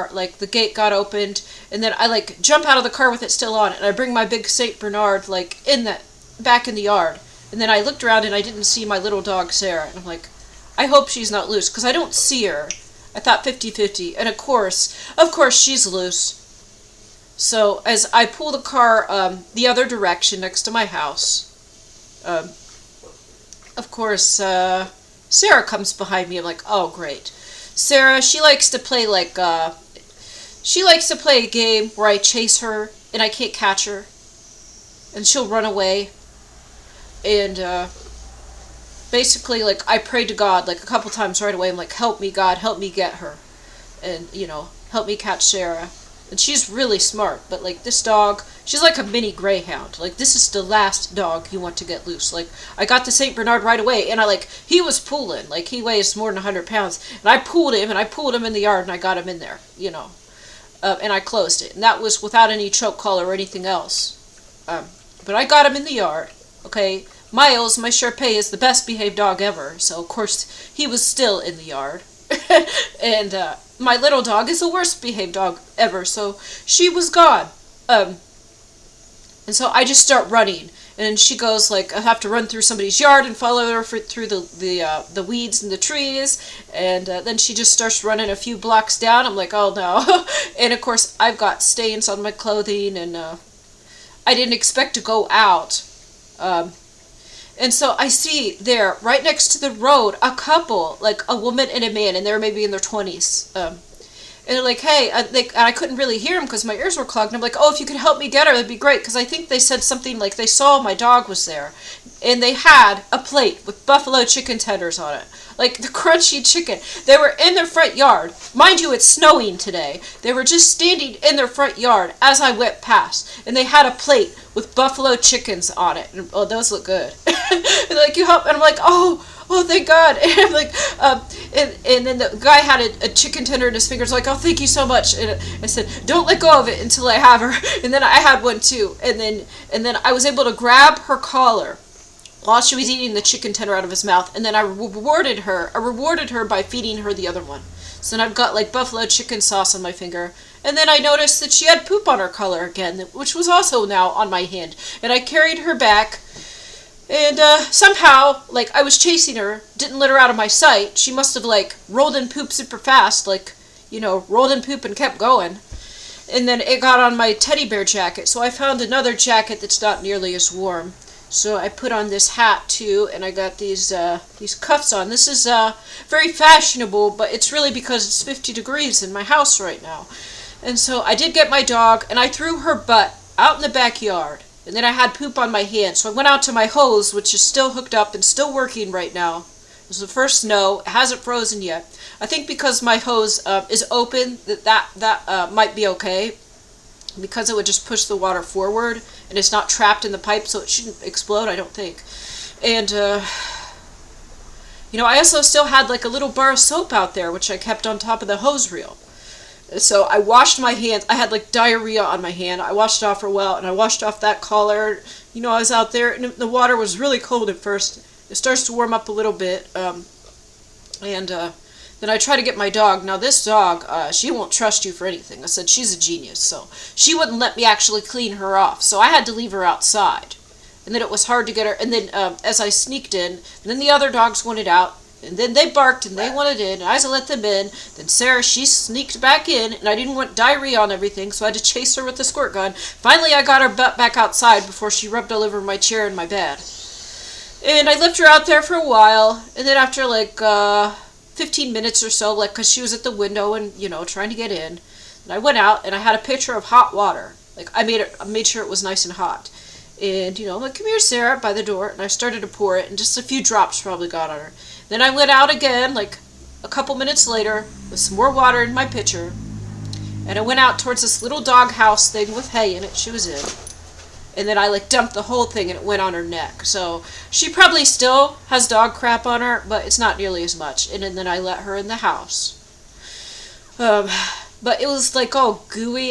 car, like the gate got opened, and then I like jump out of the car with it still on, and I bring my big Saint Bernard like in the back in the yard, and then I looked around and I didn't see my little dog Sarah, and I'm like, I hope she's not loose because I don't see her. I thought 50-50, and of course she's loose. So as I pull the car the other direction next to my house, of course Sarah comes behind me. I'm like, oh great. Sarah, she likes to play a game where I chase her and I can't catch her, and she'll run away. And basically, like, I prayed to God like a couple times right away. I'm like, help me, God, help me get her, and help me catch Sarah. And she's really smart, but like this dog, she's like a mini greyhound. Like, this is the last dog you want to get loose. Like, I got the Saint Bernard right away, and he was pulling. Like, he weighs more than 100 pounds, and I pulled him in the yard, and I got him in there, and I closed it, and that was without any choke collar or anything else. But I got him in the yard. Okay, Miles, my Shar Pei, is the best behaved dog ever, so of course he was still in the yard. And my little dog is the worst behaved dog ever, so she was gone. And so I just start running, and she goes like, I have to run through somebody's yard and follow her through the weeds and the trees, and then she just starts running a few blocks down. I'm like, oh no. And of course I've got stains on my clothing, and I didn't expect to go out. And so I see there, right next to the road, a couple, like a woman and a man, and they're maybe in their 20s. And they're like, hey, and I couldn't really hear them because my ears were clogged. And I'm like, oh, if you could help me get her, that'd be great. Because I think they said something like they saw my dog was there. And they had a plate with buffalo chicken tenders on it. Like the crunchy chicken. They were in their front yard. Mind you, it's snowing today. They were just standing in their front yard as I went past. And they had a plate with buffalo chickens on it. And, oh, those look good. And they're like, you help? And I'm like, oh, thank God. And I'm like, and then the guy had a chicken tender in his fingers, like, oh, thank you so much. And I said, don't let go of it until I have her. And then I had one too. And then I was able to grab her collar while she was eating the chicken tender out of his mouth, and then I rewarded her by feeding her the other one. So then I've got like buffalo chicken sauce on my finger, and then I noticed that she had poop on her collar again, which was also now on my hand, and I carried her back, and somehow, like, I was chasing her, didn't let her out of my sight. She must have like rolled in poop super fast, like, rolled in poop and kept going. And then it got on my teddy bear jacket, so I found another jacket that's not nearly as warm. So I put on this hat too, and I got these cuffs on. This is very fashionable, but it's really because it's 50 degrees in my house right now. And so I did get my dog, and I threw her butt out in the backyard. And then I had poop on my hand, so I went out to my hose, which is still hooked up and still working right now. It was the first snow. It hasn't frozen yet. I think because my hose is open, that might be okay, because it would just push the water forward, and it's not trapped in the pipe, so it shouldn't explode, I don't think. And, I also still had like a little bar of soap out there, which I kept on top of the hose reel. So I washed my hands. I had like diarrhea on my hand. I washed it off real well, and I washed off that collar. I was out there, and the water was really cold at first. It starts to warm up a little bit, then I try to get my dog. Now this dog, she won't trust you for anything. I said she's a genius, so she wouldn't let me actually clean her off. So I had to leave her outside. And then it was hard to get her. And then as I sneaked in, then the other dogs wanted out. And then they barked and they wanted in. And I let them in. Then Sarah, she sneaked back in. And I didn't want diarrhea on everything, so I had to chase her with the squirt gun. Finally, I got her butt back outside before she rubbed all over my chair in my bed. And I left her out there for a while. And then after like 15 minutes or so, like, because she was at the window and, trying to get in. And I went out, and I had a pitcher of hot water. Like, I made sure it was nice and hot. And, I'm like, come here, Sarah, by the door. And I started to pour it, and just a few drops probably got on her. Then I went out again, like, a couple minutes later, with some more water in my pitcher. And I went out towards this little dog house thing with hay in it she was in. And then I like dumped the whole thing, and it went on her neck. So she probably still has dog crap on her, but it's not nearly as much. And then I let her in the house. But it was like all gooey